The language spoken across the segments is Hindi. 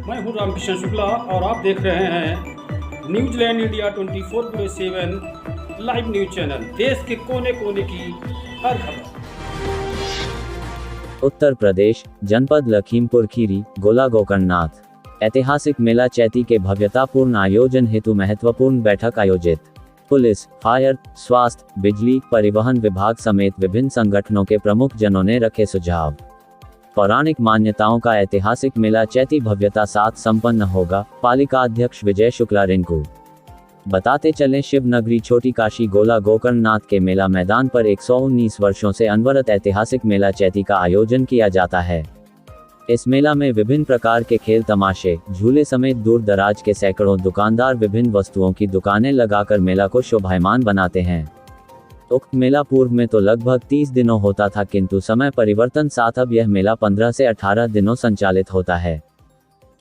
मैं हूं रामकिशन शुक्ला और आप देख रहे हैं New Zealand India 24/7 live news channel. देश के कोने कोने की हर खबर। उत्तर प्रदेश, जनपद लखीमपुर खीरी, गोला गोकर्णनाथ। ऐतिहासिक मेला चैती के भव्यतापूर्ण आयोजन हेतु महत्वपूर्ण बैठक आयोजित। पुलिस, फायर, स्वास्थ्य, बिजली, परिवहन विभाग समेत विभिन्न संगठनों के प्रमुख जनों ने रखे सुझाव। पौराणिक मान्यताओं का ऐतिहासिक मेला चैती भव्यता साथ संपन्न होगा, पालिका अध्यक्ष विजय शुक्ला रिंकू। बताते चलें, शिव नगरी छोटी काशी गोला गोकर्णनाथ के मेला मैदान पर 119 वर्षों से अनवरत ऐतिहासिक मेला चैती का आयोजन किया जाता है। इस मेला में विभिन्न प्रकार के खेल तमाशे, झूले समेत दूर दराज के सैकड़ों दुकानदार विभिन्न वस्तुओं की दुकानें लगाकर मेला को शोभायमान बनाते हैं। उक्त मेला पूर्व में तो लगभग 30 दिनों होता था, किंतु समय परिवर्तन साथ अब यह मेला 15 से 18 दिनों संचालित होता है।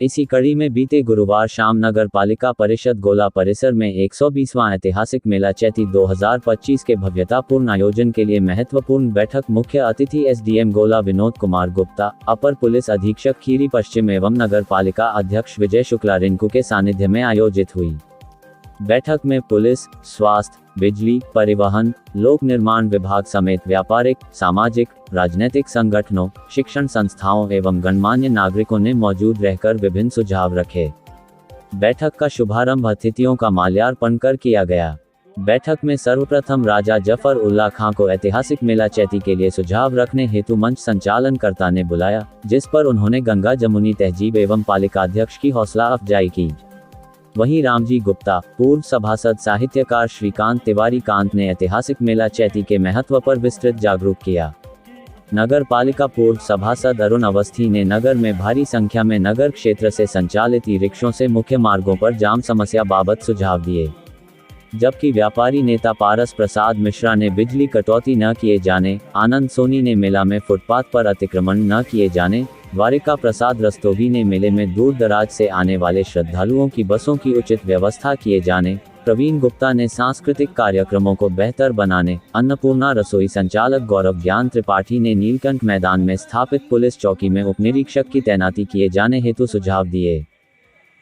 इसी कड़ी में बीते गुरुवार शाम नगर पालिका परिषद गोला परिसर में 120वां ऐतिहासिक मेला चैती 2025 के भव्यतापूर्ण आयोजन के लिए महत्वपूर्ण बैठक मुख्य अतिथि एसडीएम गोला विनोद कुमार गुप्ता, अपर पुलिस अधीक्षक खीरी पश्चिम एवं नगर पालिका अध्यक्ष विजय शुक्ला रिंकू के सानिध्य में आयोजित हुई। बैठक में पुलिस, स्वास्थ्य, बिजली, परिवहन, लोक निर्माण विभाग समेत व्यापारिक, सामाजिक, राजनीतिक संगठनों, शिक्षण संस्थाओं एवं गणमान्य नागरिकों ने मौजूद रहकर विभिन्न सुझाव रखे। बैठक का शुभारंभ अतिथियों का माल्यार्पण कर किया गया। बैठक में सर्वप्रथम राजा जफर उल्लाह खां को ऐतिहासिक मेला चैती के लिए सुझाव रखने हेतु मंच संचालनकर्ता ने बुलाया, जिस पर उन्होंने गंगा जमुनी तहजीब एवं पालिकाध्यक्ष की हौसला अफजाई की। वहीं रामजी गुप्ता, पूर्व सभासद साहित्यकार श्रीकांत तिवारी कांत ने ऐतिहासिक मेला चैती के महत्व पर विस्तृत जागरूक किया। नगर पालिका पूर्व सभासद अरुण अवस्थी ने नगर में भारी संख्या में नगर क्षेत्र से संचालित ई रिक्शों से मुख्य मार्गों पर जाम समस्या बाबत सुझाव दिए, जबकि व्यापारी नेता पारस प्रसाद मिश्रा ने बिजली कटौती न किए जाने, आनंद सोनी ने मेला में फुटपाथ पर अतिक्रमण न किए जाने, द्वारिका प्रसाद रस्तोगी ने मेले में दूर दराज से आने वाले श्रद्धालुओं की बसों की उचित व्यवस्था किए जाने, प्रवीण गुप्ता ने सांस्कृतिक कार्यक्रमों को बेहतर बनाने, अन्नपूर्णा रसोई संचालक गौरव ज्ञान त्रिपाठी ने नीलकंठ मैदान में स्थापित पुलिस चौकी में उपनिरीक्षक की तैनाती किए जाने हेतु सुझाव दिए,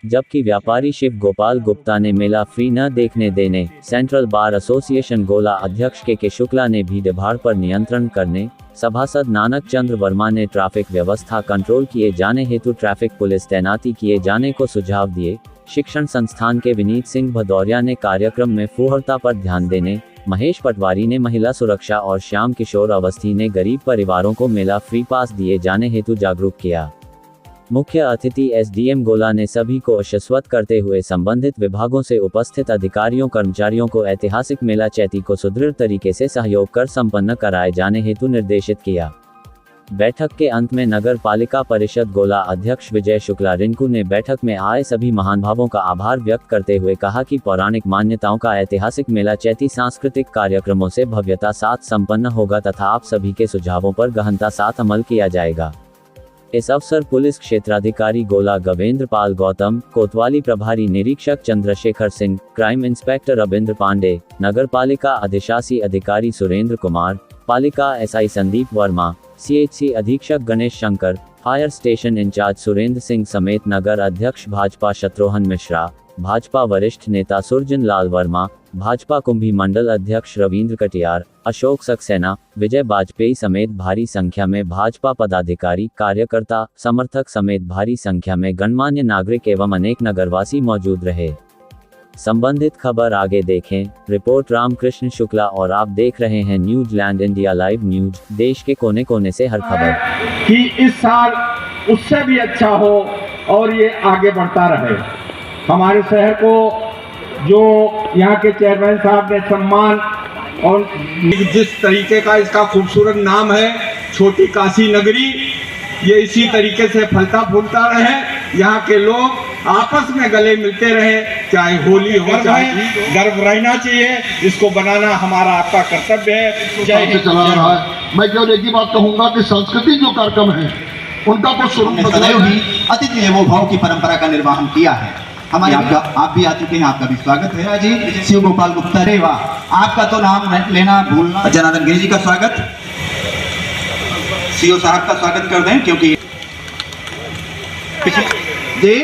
जबकि व्यापारी शिव गोपाल गुप्ता ने मेला फ्री न देखने देने, सेंट्रल बार एसोसिएशन गोला अध्यक्ष के शुक्ला ने भीड़भाड़ पर नियंत्रण करने, सभासद नानक चंद्र वर्मा ने ट्रैफिक व्यवस्था कंट्रोल किए जाने हेतु ट्रैफिक पुलिस तैनाती किए जाने को सुझाव दिए, शिक्षण संस्थान के विनीत सिंह भदौरिया ने कार्यक्रम में फुहरता पर ध्यान देने, महेश पटवारी ने महिला सुरक्षा और श्याम किशोर अवस्थी ने गरीब परिवारों को मेला फ्री पास दिए जाने हेतु जागरूक किया। मुख्य अतिथि एसडीएम गोला ने सभी को आश्वस्त करते हुए संबंधित विभागों से उपस्थित अधिकारियों कर्मचारियों को ऐतिहासिक मेला चैती को सुदृढ़ तरीके से सहयोग कर संपन्न कराए जाने हेतु निर्देशित किया। बैठक के अंत में नगर पालिका परिषद गोला अध्यक्ष विजय शुक्ला रिंकू ने बैठक में आए सभी महानुभावों का आभार व्यक्त करते हुए कहा कि पौराणिक मान्यताओं का ऐतिहासिक मेला चैती सांस्कृतिक कार्यक्रमों से भव्यता साथ संपन्न होगा तथा आप सभी के सुझावों पर गहनता साथ अमल किया जाएगा। इस अवसर पुलिस क्षेत्राधिकारी गोला गवेंद्र पाल गौतम, कोतवाली प्रभारी निरीक्षक चंद्रशेखर सिंह, क्राइम इंस्पेक्टर रविंद्र पांडे, नगर पालिका अधिशासी अधिकारी सुरेंद्र कुमार, पालिका एसआई संदीप वर्मा, सीएचसी अधीक्षक Ganesh Shankar, fire station in charge Surendra Singh समेत नगर अध्यक्ष भाजपा शत्रुघ्न मिश्रा, भाजपा वरिष्ठ नेता सुरजन लाल वर्मा, भाजपा कुंभी मंडल अध्यक्ष रविंद्र कटियार, अशोक सक्सेना, विजय वाजपेयी समेत भारी संख्या में भाजपा पदाधिकारी, कार्यकर्ता, समर्थक समेत भारी संख्या में गणमान्य नागरिक एवं अनेक नगरवासी मौजूद रहे। संबंधित खबर आगे देखें। रिपोर्ट रामकृष्ण शुक्ला और आप देख रहे हैं न्यूजीलैंड इंडिया लाइव न्यूज। देश के कोने कोने से हर खबर कि इस साल उससे भी अच्छा हो और ये आगे बढ़ता रहे। हमारे शहर को जो यहाँ के चेयरमैन साहब ने सम्मान और जिस तरीके का इसका खूबसूरत नाम है छोटी काशी नगरी, ये इसी तरीके से फलता फूलता रहे। यहाँ के लोग आपस में गले मिलते रहे, चाहे होली हो चाहे गर्व रहना चाहिए, इसको बनाना हमारा आपका कर्तव्य है। चला रहा है। मैं केवल एक ही बात कहूँगा कि सांस्कृतिक जो कार्यक्रम है उनका कुछ स्वरूप ही अतिथि देवो भव की परंपरा का निर्वहन किया है। हमारे आप भी आ चुके हैं, आपका भी स्वागत है जी। शिव गोपाल गुप्ता, रे वाह, आपका तो नाम लेना भूलना। जनार्दन गिरी जी का स्वागत, सीओ साहब का स्वागत कर दें, क्योंकि जी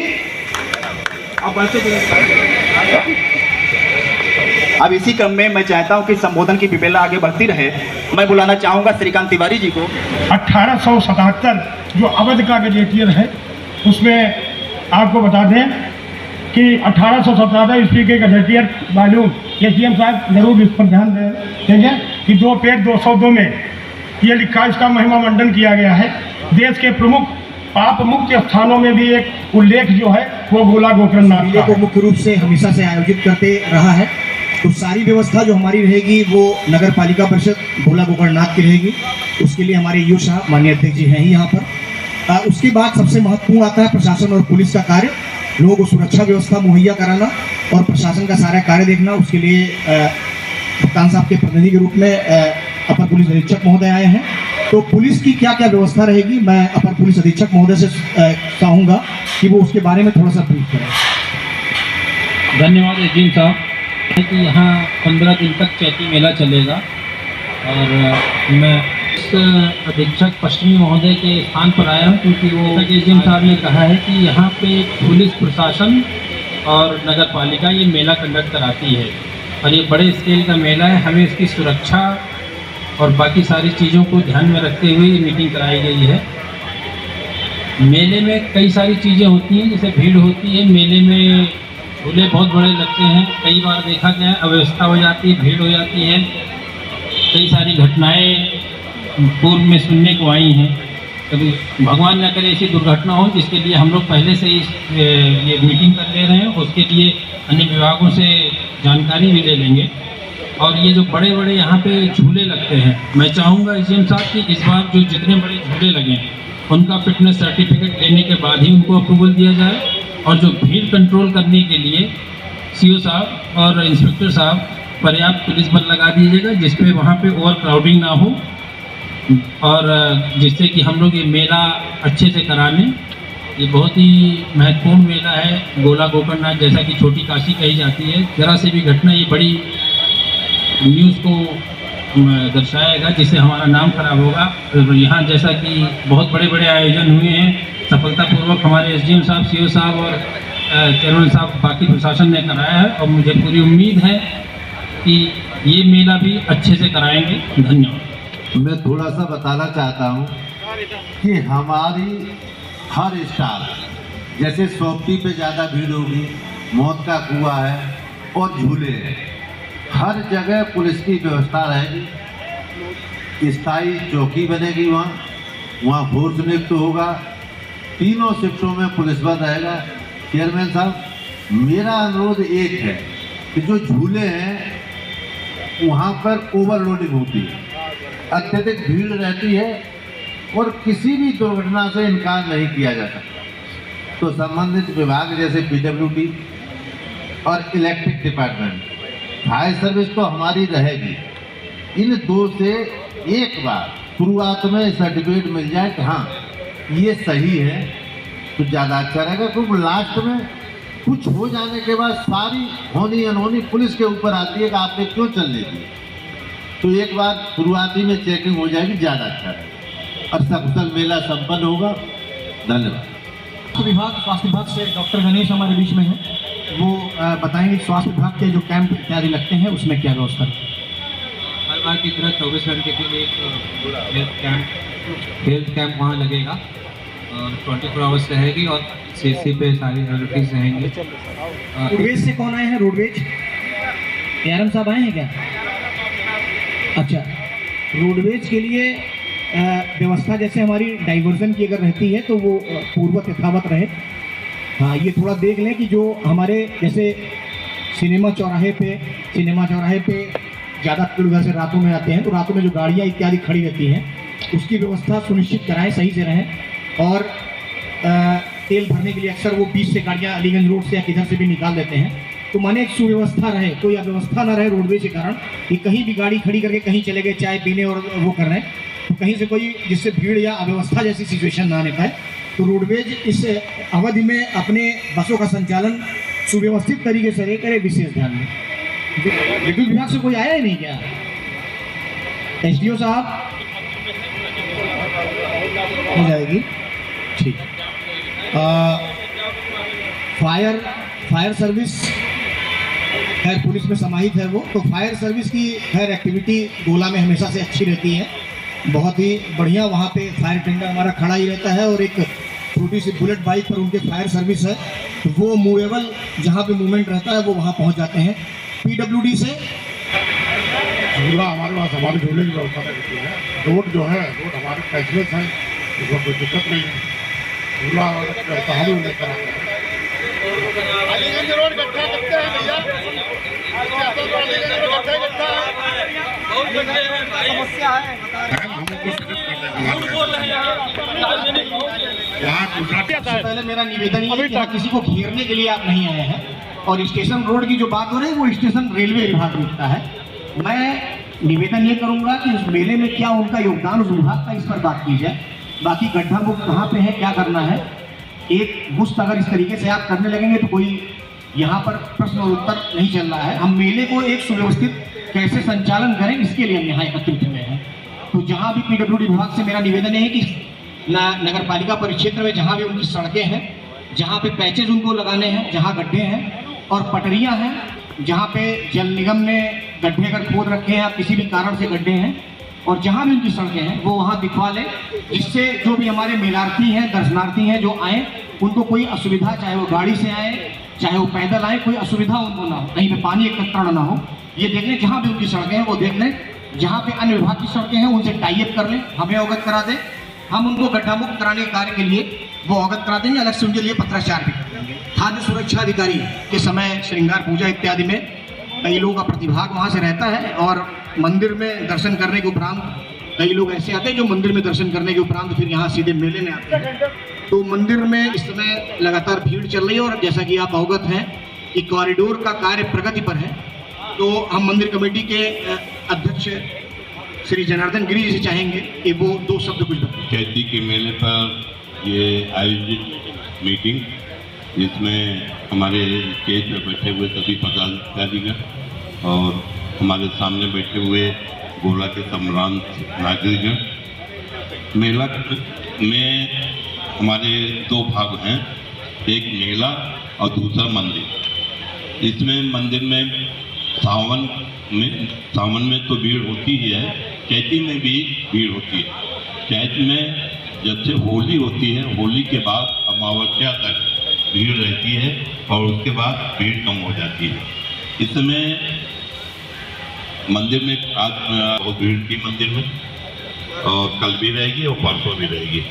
अब इसी क्रम में मैं चाहता हूं कि संबोधन की विपेला आगे बढ़ती रहे। मैं बुलाना चाहूंगा श्रीकांत तिवारी जी को। 1877 जो अवध का गजेटियर है उसमें आपको बता दें कि 1877 ईस्वी के गजेटियर वॉल्यूम एसडीएम साहब जरूर इस पर ध्यान देंगे कि 2 पेज 202 में ये लिखा, इसका महिमा मंडन किया गया है। देश के प्रमुख पाप मुक्त स्थानों में भी एक उल्लेख जो है वो गोला गोकर्णनाथ मेले को मुख्य रूप से हमेशा से आयोजित करते रहा है, तो सारी व्यवस्था जो हमारी रहेगी वो नगर पालिका परिषद गोला गोकर्णनाथ की रहेगी। उसके लिए हमारे ईओ साहब माननीय अध्यक्ष जी हैं ही यहाँ पर। उसके बाद सबसे महत्वपूर्ण आता है प्रशासन और पुलिस का कार्य, लोगों को सुरक्षा व्यवस्था मुहैया कराना और प्रशासन का सारा कार्य देखना। उसके लिए कप्तान साहब के प्रतिनिधि के रूप में अपर पुलिस अधीक्षक महोदय आए हैं। तो पुलिस की क्या क्या व्यवस्था रहेगी, मैं अपर पुलिस अधीक्षक महोदय से चाहूँगा कि वो उसके बारे में थोड़ा सा ब्रीफ करें। धन्यवाद एजीम साहब कि यहाँ 15 दिन तक चैती मेला चलेगा और मैं इस अधीक्षक पश्चिमी महोदय के स्थान पर आया हूँ क्योंकि वो एजीम साहब ने कहा है कि यहाँ पे पुलिस प्रशासन और नगर पालिका ये मेला कंडक्ट कराती है और ये बड़े स्केल का मेला है। हमें इसकी सुरक्षा और बाकी सारी चीज़ों को ध्यान में रखते हुए ये मीटिंग कराई गई है। मेले में कई सारी चीज़ें होती हैं, जैसे भीड़ होती है, मेले में झूले बहुत बड़े लगते हैं, कई बार देखा गया अव्यवस्था हो जाती है, भीड़ हो जाती है, कई सारी घटनाएं पूर्व में सुनने को आई हैं। कभी भगवान न करे ऐसी दुर्घटना हो, जिसके लिए हम लोग पहले से ही ये मीटिंग कर ले रहे हैं। उसके लिए अन्य विभागों से जानकारी भी ले लेंगे। और ये जो बड़े बड़े यहाँ पे झूले लगते हैं, मैं चाहूँगा एजीएम साहब कि इस बार जो जितने बड़े झूले लगे उनका फिटनेस सर्टिफिकेट लेने के बाद ही उनको अप्रूवल दिया जाए। और जो भीड़ कंट्रोल करने के लिए सीओ साहब और इंस्पेक्टर साहब पर्याप्त पुलिस बल लगा दीजिएगा, जिसपे वहाँ पे ओवर क्राउडिंग ना हो और जिससे कि हम लोग ये मेला अच्छे से करा लें। ये बहुत ही महत्वपूर्ण मेला है गोला गोकर्णनाथ, जैसा कि छोटी काशी कही जाती है। जरा से भी घटना ये बड़ी न्यूज़ को दर्शाएगा, जिससे हमारा नाम खराब होगा। और यहाँ जैसा कि बहुत बड़े बड़े आयोजन हुए हैं, सफलतापूर्वक हमारे एसडीएम साहब, सीओ साहब और चेयरमैन साहब बाकी प्रशासन ने कराया है और मुझे पूरी उम्मीद है कि ये मेला भी अच्छे से कराएंगे। धन्यवाद। मैं थोड़ा सा बताना चाहता हूँ कि हमारी हर स्टाल, जैसे सोपटी पे ज़्यादा भीड़ होगी, मौत का कुआं है और झूले हैं, हर जगह पुलिस की व्यवस्था रहेगी। स्थायी चौकी बनेगी, वहाँ फोर्स नियुक्त होगा, तीनों शिफ्टों में पुलिस बल रहेगा। चेयरमैन साहब, मेरा अनुरोध एक है कि जो झूले हैं वहाँ पर ओवरलोडिंग होती है, अत्यधिक भीड़ रहती है और किसी भी दुर्घटना से इनकार नहीं किया जा सकता। तो संबंधित विभाग जैसे पीडब्ल्यूडी और इलेक्ट्रिक डिपार्टमेंट, फायर सर्विस तो हमारी रहेगी, इन दो से एक बार शुरुआत में सर्टिफिकेट मिल जाए कि हाँ ये सही है तो ज़्यादा अच्छा रहेगा। क्योंकि लास्ट में कुछ हो जाने के बाद सारी होनी अनहोनी पुलिस के ऊपर आती है कि आपने क्यों चलने दी। तो एक बार शुरुआती में चेकिंग हो जाएगी, ज़्यादा अच्छा रहेगा और सकुशल मेला संपन्न होगा। धन्यवाद। स्वास्थ्य विभाग से डॉक्टर गणेश हमारे बीच में है, वो बताएंगे स्वास्थ्य विभाग के जो कैंप इत्यादि लगते हैं उसमें क्या व्यवस्था है। हर बार की तरह 24 घंटे के लिए एक हेल्थ कैंप वहाँ लगेगा और 24 आवर्स रहेगी और सीसी पे सारी एडवर्टीज रहेंगी। रोडवेज से कौन आए हैं? रोडवेज एआरएम साहब आए हैं क्या? अच्छा, रोडवेज के लिए व्यवस्था जैसे हमारी डाइवर्जन की अगर रहती है तो वो पूर्ववत यथावत रहे। हाँ, ये थोड़ा देख लें कि जो हमारे जैसे सिनेमा चौराहे पे ज़्यादा भीड़ उधर से रातों में आते हैं, तो रातों में जो गाड़ियाँ इत्यादि खड़ी रहती हैं उसकी व्यवस्था सुनिश्चित कराएं, सही से रहें। और तेल भरने के लिए अक्सर वो बीच से गाड़ियाँ अलीगंज रोड से या किधर से भी निकाल देते हैं, तो माने एक सुव्यवस्था रहे, कोई अव्यवस्था ना रहे रोडवेज के कारण कि कहीं भी गाड़ी खड़ी करके कहीं चले गए चाय पीने और वो कर रहे हैं, तो कहीं से कोई जिससे भीड़ या अव्यवस्था जैसी सिचुएशन ना आने पाए। तो रोडवेज इस अवधि में अपने बसों का संचालन सुव्यवस्थित तरीके से करे, विशेष ध्यान दें। विद्युत विभाग से कोई आया ही नहीं क्या? एसडीओ साहब हो जाएगी, ठीक। फायर सर्विस खैर पुलिस में समाहित है वो, तो फायर सर्विस की खैर एक्टिविटी गोला में हमेशा से अच्छी रहती है। बहुत ही बढ़िया वहाँ पे फायर टेंडर हमारा खड़ा ही रहता है और एक छोटी सी बुलेट बाइक पर उनके फायर सर्विस है, तो वो मूवेबल जहाँ पे मूवमेंट रहता है वो वहाँ पहुँच जाते हैं। PWD से झूला हमारे पास हमारे झूले की व्यवस्था रहती है। रोड जो है रोड हमारे कैशलेस है, उसमें कोई दिक्कत नहीं है। झूला हम लोग लेकर आते हैं। अलीगंज रोड गड्ढा करते हैं भैया, समस्या है पहले मेरा निवेदन ये है कि किसी को घेरने के लिए आप नहीं आए हैं। और स्टेशन रोड की जो बात हो रही है वो स्टेशन रेलवे विभाग देखता है। मैं निवेदन ये करूंगा कि उस मेले में क्या उनका योगदान उस विभाग का, इस पर बात की जाए। बाकी गड्ढा मुक्त कहाँ पे है, क्या करना है, एक मुश्त अगर इस तरीके से आप करने लगेंगे तो कोई यहाँ पर प्रश्न और उत्तर नहीं चल रहा है। हम मेले को एक सुव्यवस्थित कैसे संचालन करें इसके लिए हम यहाँ एकत्रित हुए हैं। तो जहाँ भी PWD विभाग से मेरा निवेदन है कि नगर पालिका परिक्षेत्र में जहाँ भी उनकी सड़कें हैं, जहाँ पे पैचेज उनको लगाने हैं, जहाँ गड्ढे हैं और पटरियाँ हैं, जहाँ पे जल निगम ने गड्ढे अगर खोद रखे हैं या किसी भी कारण से गड्ढे हैं, और जहाँ भी उनकी सड़कें हैं वो वहाँ दिखवा लें, जिससे जो भी हमारे मेलार्थी हैं, दर्शनार्थी हैं जो आए उनको कोई असुविधा, चाहे वो गाड़ी से आए चाहे वो पैदल आए, कोई असुविधा उनको ना हो, कहीं पे पानी एकत्रण ना हो। ये देख लें जहाँ भी उनकी सड़कें हैं वो देख लें, जहाँ पे अन्य विभाग की सड़कें हैं उनसे टाई अप कर लें, हमें अवगत करा दें, हम उनको गड्ढा मुक्त कराने के कार्य के लिए वो अवगत करा देंगे। अलग से उनके लिए पत्राचार भी कर देंगे। खाद्य सुरक्षा अधिकारी के समय श्रृंगार पूजा इत्यादि में कई लोगों का प्रतिभाग वहाँ से रहता है और मंदिर में दर्शन करने के उपरांत कई लोग ऐसे आते हैं जो मंदिर में दर्शन करने के उपरांत फिर यहाँ सीधे मेले में आते हैं। तो मंदिर में इस समय लगातार भीड़ चल रही है और जैसा कि आप अवगत हैं कि कॉरिडोर का कार्य प्रगति पर है। तो हम मंदिर कमेटी के अध्यक्ष श्री जनार्दन गिरी जी से चाहेंगे कि वो दो शब्द कुछ बताएं। चैती के मेले पर ये आयोजित मीटिंग, जिसमें हमारे स्टेज पर बैठे हुए सभी पदाधिकारीगण और हमारे सामने बैठे हुए गोला के सम्रांत नागरिकगण। मेला में हमारे दो भाग हैं, एक मेला और दूसरा मंदिर। इसमें मंदिर में सावन में तो भीड़ होती ही है, चैती में भी भीड़ होती है। चैत में जब से होली होती है, होली के बाद अमावस्या तक भीड़ रहती है और उसके बाद भीड़ कम हो जाती है। इस समय मंदिर में आज बहुत भीड़ थी मंदिर में, और कल भी रहेगी और परसों भी रहेगी।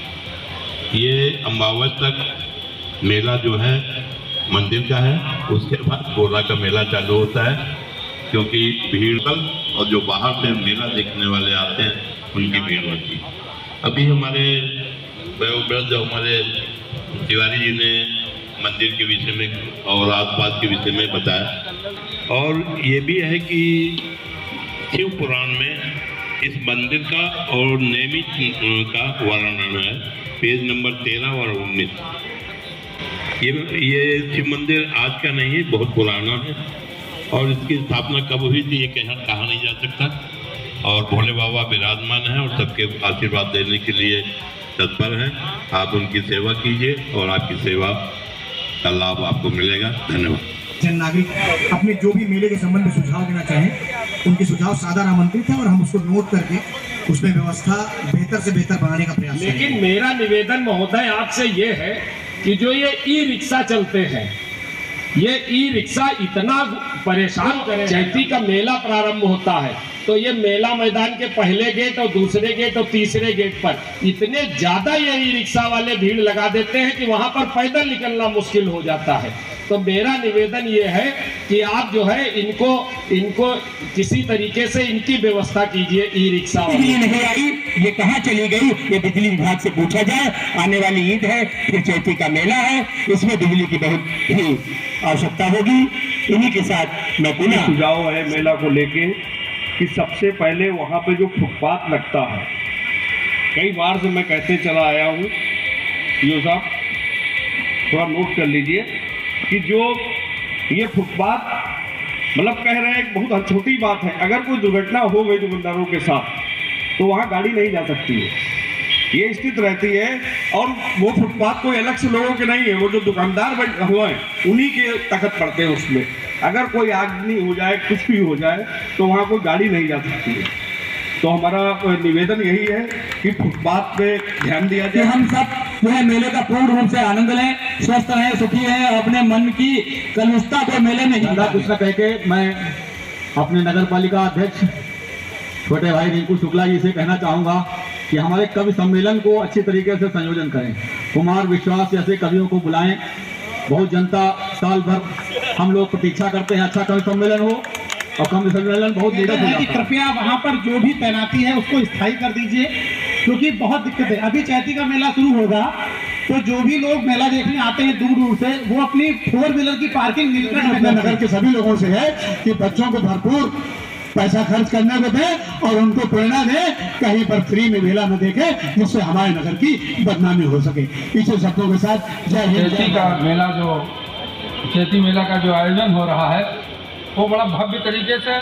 ये अमावस्या तक मेला जो है मंदिर का है, उसके बाद गोला का मेला चालू होता है, क्योंकि भीड़ कल और जो बाहर से मेला देखने वाले आते हैं उनकी भीड़ होती है। अभी हमारे जो हमारे तिवारी जी ने मंदिर के विषय में और आसपास के विषय में बताया, और ये भी है कि शिव पुराण में इस मंदिर का और नेमित का वर्णन है, पेज नंबर 13 और 19। ये शिव मंदिर आज का नहीं, बहुत पुराना है और इसकी स्थापना कब हुई थी ये कहा नहीं जा सकता। और भोले बाबा विराजमान हैं और सबके आशीर्वाद देने के लिए तत्पर हैं। आप उनकी सेवा कीजिए और आपकी सेवा का लाभ आपको मिलेगा। धन्यवाद। जन नागरिक अपने जो भी मेले के संबंध में सुझाव देना चाहें, उनके सुझाव सादर आमंत्रित है और हम उसको नोट करके उसमें व्यवस्था बेहतर से बेहतर बनाने का प्रयास करेंगे। लेकिन मेरा निवेदन महोदय आपसे ये है कि जो ये ई रिक्शा चलते हैं, ये ई रिक्शा इतना परेशान करे। चैती का मेला प्रारंभ होता है तो ये मेला मैदान के पहले गेट और दूसरे गेट और तीसरे गेट पर इतने ज्यादा ये ई रिक्शा वाले भीड़ लगा देते हैं कि वहां पर पैदल निकलना मुश्किल हो जाता है। तो मेरा निवेदन ये है कि आप जो है इनको किसी तरीके से इनकी व्यवस्था कीजिए। ई रिक्शा नहीं आई, ये कहाँ चली गई, ये बिजली विभाग से पूछा जाए। आने वाली ईद है, फिर चैती का मेला है, इसमें बिजली की बहुत ही आवश्यकता होगी। इन्हीं के साथ मैं पुनः सुझाव है मेला को लेके कि सबसे पहले वहाँ पे जो फुटपाथ लगता है, कई बार से मैं कहते चला आया हूँ, यो साहब थोड़ा नोट कर लीजिए कि जो ये फुटपाथ मतलब कह रहे हैं बहुत छोटी बात है, अगर कोई दुर्घटना हो गई दुकानदारों के साथ तो वहाँ गाड़ी नहीं जा सकती है। ये स्थिति रहती है। और वो फुटपाथ कोई अलग से लोगों के नहीं है, वो जो दुकानदार हुए हैं उन्हीं के तखत पड़ते हैं उसमें। अगर कोई आगजनी हो जाए, कुछ भी हो जाए, तो वहाँ कोई गाड़ी नहीं जा सकती है। तो हमारा निवेदन यही है कि फुटपाथ पे ध्यान दिया जाए। हम सब जो है मेले का पूर्ण रूप से आनंद लें, स्वस्थ रहें, सुखी हैं, अपने मन की कलुषता को मेले में ही कुछ न कह के मैं अपने नगर पालिका अध्यक्ष छोटे भाई रिंकू शुक्ला जी से कहना चाहूँगा कि हमारे कवि सम्मेलन को अच्छी तरीके से संयोजन करें। कुमार विश्वास जैसे कवियों को बुलाएं। बहुत जनता साल भर हम लोग प्रतीक्षा करते हैं अच्छा कवि सम्मेलन हो, और कवि सम्मेलन बहुत नीरस है कि कृपया वहाँ पर जो भी तैनाती है उसको स्थायी कर दीजिए, क्योंकि बहुत दिक्कत है। अभी चैती का मेला शुरू होगा तो जो भी लोग मेला देखने आते हैं दूर दूर से, वो अपनी 4 व्हीलर की पार्किंग नगर के सभी लोगों से है कि बच्चों को भरपूर पैसा खर्च करने को दें और उनको प्रेरणा दें, कहीं पर फ्री में मेला न देखें, जिससे हमारे नगर की बदनामी हो सके। इसी शब्दों के साथ जय हिंद। चैती का मेला चैती मेला का जो आयोजन हो रहा है वो बड़ा भव्य तरीके से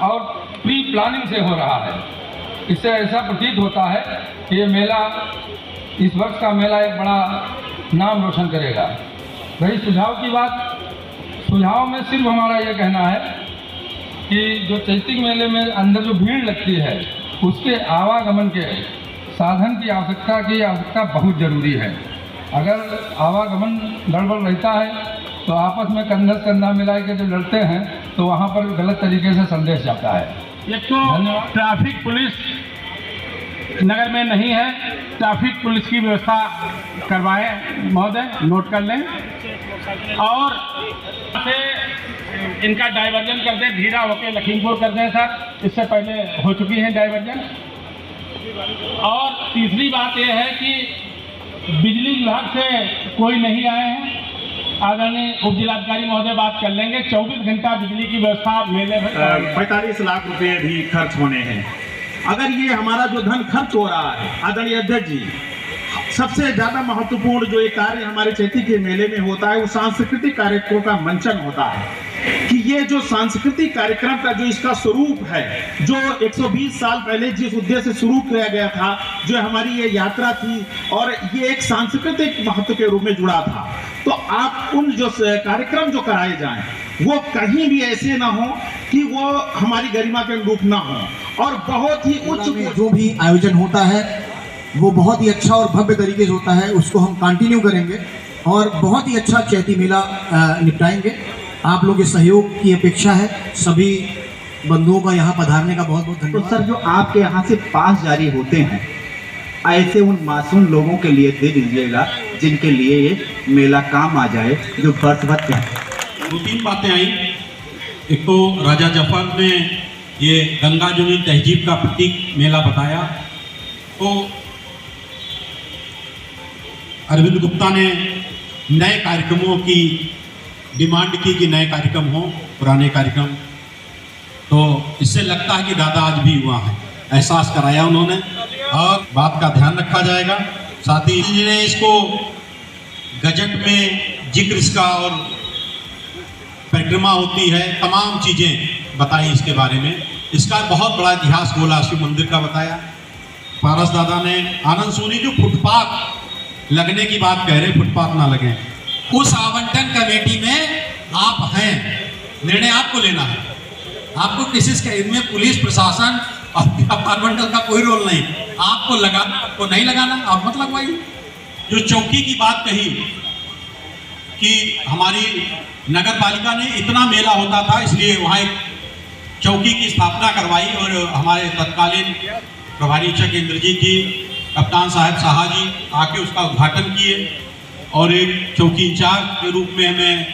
और प्री प्लानिंग से हो रहा है। इससे ऐसा प्रतीत होता है कि ये मेला, इस वर्ष का मेला एक बड़ा नाम रोशन करेगा। रही सुझाव की बात, सुझाव में सिर्फ हमारा ये कहना है कि जो चैती मेले में अंदर जो भीड़ लगती है उसके आवागमन के साधन की आवश्यकता बहुत ज़रूरी है। अगर आवागमन गड़बड़ रहता है तो आपस में कंधा से कंधा मिला के जो लड़ते हैं तो वहाँ पर गलत तरीके से संदेश जाता है। एक तो ट्रैफिक पुलिस नगर में नहीं है, ट्रैफिक पुलिस की व्यवस्था करवाएं महोदय, नोट कर लें। और से इनका डाइवर्जन कर दें, धीरा होके लखीमपुर कर दें सर, इससे पहले हो चुकी है डाइवर्जन। और तीसरी बात यह है कि बिजली विभाग से कोई नहीं आए हैं, आदरणीय उप जिलाधिकारी महोदय बात कर लेंगे। 24 घंटा बिजली की व्यवस्था मेले में 45 लाख रुपए भी खर्च होने हैं। अगर ये हमारा जो धन खर्च हो रहा है, आदरणीय अध्यक्ष जी, सबसे ज्यादा महत्वपूर्ण जो ये कार्य हमारे चैती के मेले में होता है वो सांस्कृतिक कार्यक्रमों का मंचन होता है। कि ये जो सांस्कृतिक कार्यक्रम का जो इसका स्वरूप है, जो 120 साल पहले जिस उद्देश्य से शुरू किया गया था, जो हमारी ये यात्रा थी और ये एक सांस्कृतिक महत्व के रूप में जुड़ा था, तो आप उन जो कार्यक्रम जो कराए जाएं वो कहीं भी ऐसे ना हो कि वो हमारी गरिमा के अनुरूप ना हो, और बहुत ही उच्च जो भी आयोजन होता है वो बहुत ही अच्छा और भव्य तरीके से होता है, उसको हम कंटिन्यू करेंगे और बहुत ही अच्छा चैती मेला निपटाएंगे। आप लोग के सहयोग की अपेक्षा है। सभी बंधुओं का यहाँ पधारने का बहुत बहुत धन्यवाद। तो सर, जो आपके यहाँ से पास जारी होते हैं, ऐसे उन मासूम लोगों के लिए दे दीजिएगा जिनके लिए ये मेला काम आ जाए, जो वर्ष भर क्या 2-3 बातें आई। एक तो राजा जफर ने ये गंगा जमुनी तहजीब का प्रतीक मेला बताया, तो अरविंद गुप्ता ने नए कार्यक्रमों की डिमांड की कि नए कार्यक्रम हो, पुराने कार्यक्रम, तो इससे लगता है कि दादा आज भी हुआ है, एहसास कराया उन्होंने, और बात का ध्यान रखा जाएगा। साथ ही ने इसको गजट में जिक्र इसका और परिक्रमा होती है, तमाम चीज़ें बताई इसके बारे में। इसका बहुत बड़ा इतिहास गोला शिव मंदिर का बताया। पारस दादा ने आनंद सोनी जो फुटपाथ लगने की बात कह रहे, फुटपाथ ना लगे, उस आवंटन कमेटी में आप हैं, निर्णय आपको लेना है। आपको किसी इनमें पुलिस प्रशासन और व्यापार मंडल का कोई रोल नहीं, आपको लगाना, आपको नहीं लगाना, आप मत लगवाइए। जो चौकी की बात कही कि हमारी नगर पालिका ने इतना मेला होता था इसलिए वहाँ एक चौकी की स्थापना करवाई, और हमारे तत्कालीन प्रभारी चक इंद्रजीत जी, कप्तान साहब साहा जी आके उसका उद्घाटन किए, और एक चौकी इंचार्ज के रूप में हमें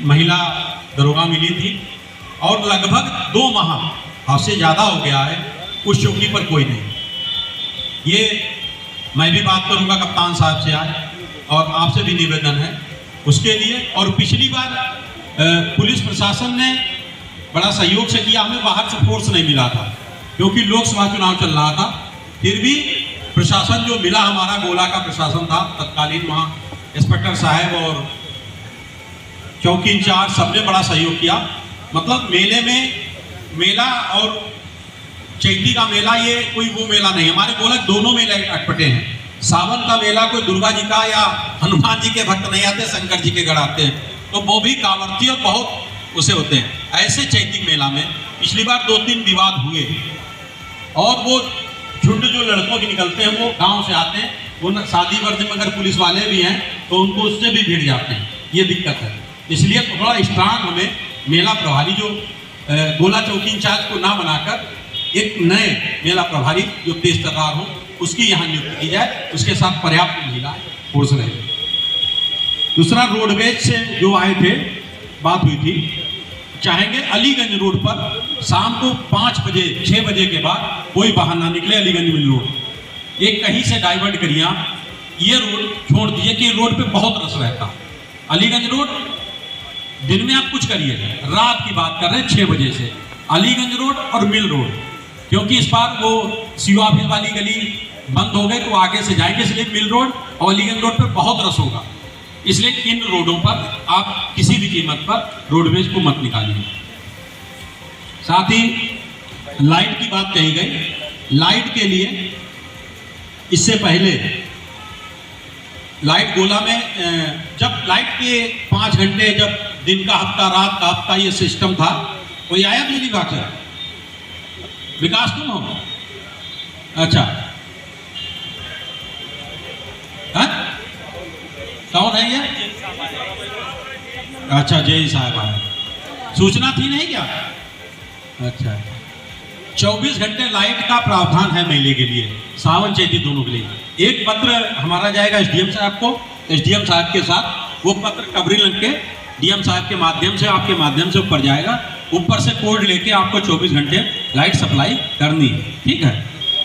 महिला दरोगा मिली थी, और लगभग 2 माह से ज़्यादा हो गया है उस चौकी पर कोई नहीं। ये मैं भी बात करूंगा कप्तान साहब से आज, और आपसे भी निवेदन है उसके लिए। और पिछली बार पुलिस प्रशासन ने बड़ा सहयोग से किया, हमें बाहर से फोर्स नहीं मिला था क्योंकि लोकसभा चुनाव चल रहा था, फिर भी प्रशासन जो मिला हमारा गोला का प्रशासन था तत्कालीन, वहाँ इंस्पेक्टर साहब और चौकी इंचार्ज सबने बड़ा सहयोग किया। मतलब मेले में, मेला और चैती का मेला ये कोई वो मेला नहीं, हमारे गोलक दोनों मेले अटपटे हैं। सावन का मेला कोई दुर्गा जी का या हनुमान जी के भक्त नहीं आते, शंकर जी के गढ़ आते हैं, तो वो भी कांवड़ती और बहुत उसे होते हैं। ऐसे चैती मेला में पिछली बार 2-3 विवाद हुए और वो झुंड जो लड़कों के निकलते हैं वो गांव से आते हैं, वो शादी वर्दी में अगर पुलिस वाले भी हैं तो उनको उससे भी भिड़ जाते हैं, ये दिक्कत है। इसलिए थोड़ा स्ट्रांग हमें मेला प्रभारी जो गोला चौकी इंचार्ज को ना बनाकर एक नए मेला प्रभारी जो तेज तर्रार हो उसकी यहाँ नियुक्ति की जाए, उसके साथ पर्याप्त महिला फोर्स रहे। दूसरा, रोडवेज से जो आए थे, बात हुई थी, चाहेंगे अलीगंज रोड पर शाम को 5 बजे 6 बजे के बाद कोई वाहन ना निकले अलीगंज मिल रोड, ये कहीं से डाइवर्ट करिए आप, ये रोड छोड़ दीजिए कि रोड पे बहुत रस रहता। अलीगंज रोड दिन में आप कुछ करिए, रात की बात कर रहे हैं 6 बजे से अलीगंज रोड और मिल रोड, क्योंकि इस बार वो सीओ ऑफिस वाली गली बंद हो गई तो आगे से जाएंगे, इसलिए मिल रोड और अलीगंज रोड पर बहुत रस होगा। इसलिए इन रोडों पर आप किसी भी कीमत पर रोडवेज को मत निकालिए। साथ ही लाइट की बात कही गई, लाइट के लिए इससे पहले लाइट गोला में जब लाइट के 5 घंटे, जब दिन का हफ्ता रात का हफ्ता ये सिस्टम था, कोई आया बिजली विभाग से? विकास तुम हो? अच्छा, कौन है ये? अच्छा, जय साहब आए, सूचना थी नहीं क्या? अच्छा, 24 घंटे लाइट का प्रावधान है मेले के लिए, सावन चैती दोनों के लिए। एक पत्र हमारा जाएगा एसडीएम साहब को, एसडीएम साहब के साथ वो पत्र कबरी लग के डीएम साहब के माध्यम से, आपके माध्यम से ऊपर जाएगा, ऊपर से कोड लेके आपको 24 घंटे लाइट सप्लाई करनी है, ठीक है।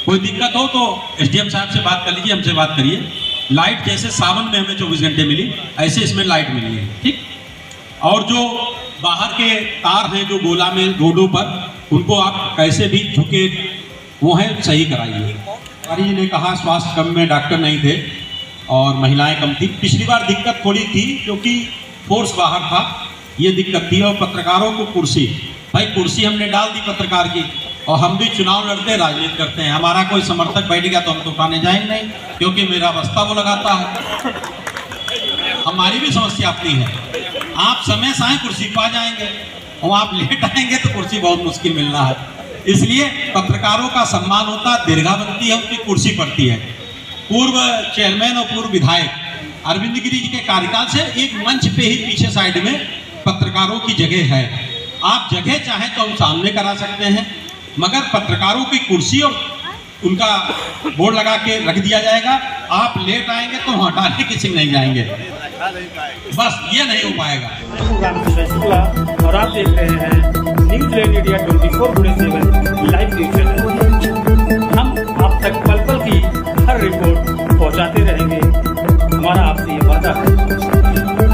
कोई दिक्कत हो तो एसडीएम साहब से बात कर लीजिए, हमसे बात करिए। लाइट जैसे सावन में हमें 24 घंटे मिली, ऐसे इसमें लाइट मिली है, ठीक। और जो बाहर के तार हैं जो गोला में रोडों पर, उनको आप कैसे भी झुके वो हैं सही कराइए। हमारी जी ने कहा स्वास्थ्य कम में डॉक्टर नहीं थे और महिलाएं कम थी। पिछली बार दिक्कत थोड़ी थी क्योंकि फोर्स बाहर था, ये दिक्कत थी। और पत्रकारों को कुर्सी, भाई कुर्सी हमने डाल दी पत्रकार की, और हम भी चुनाव लड़ते राजनीति करते हैं। हमारा कोई समर्थक बैठ गया तो हम तो उठाने जाएंगे नहीं, क्योंकि मेरा बस्ता वो लगाता है। हमारी भी समस्या अपनी है, आप समय से आए कुर्सी पा जाएंगे, और आप लेट आएंगे तो कुर्सी बहुत मुश्किल मिलना है। इसलिए पत्रकारों का सम्मान होता है, दीर्घा बनती है, उनकी कुर्सी पड़ती है। पूर्व चेयरमैन और पूर्व विधायक अरविंद गिरी जी के कार्यकाल से एक मंच पे ही पीछे साइड में पत्रकारों की जगह है। आप जगह चाहें तो हम सामने करा सकते हैं, मगर पत्रकारों की कुर्सी और उनका बोर्ड लगा के रख दिया जाएगा। आप लेट आएंगे तो हटाने किसी नहीं जाएंगे, बस ये नहीं हो पाएगा। और आप देख रहे हैं news land India 24/7 live news channel. हम आप तक पल पल की हर रिपोर्ट पहुंचाते रहेंगे, हमारा आपसे ये वादा है।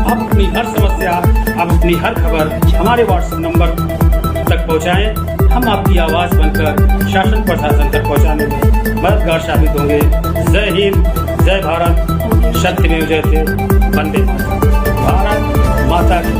आप अपनी हर समस्या, आप अपनी हर खबर हमारे व्हाट्सएप नंबर तक पहुंचाएं। हम आपकी आवाज़ बनकर शासन प्रशासन तक पहुंचाने में मददगार साबित होंगे। जय हिंद, जय भारत, सत्यमेव जयते, वंदे भारत माता की।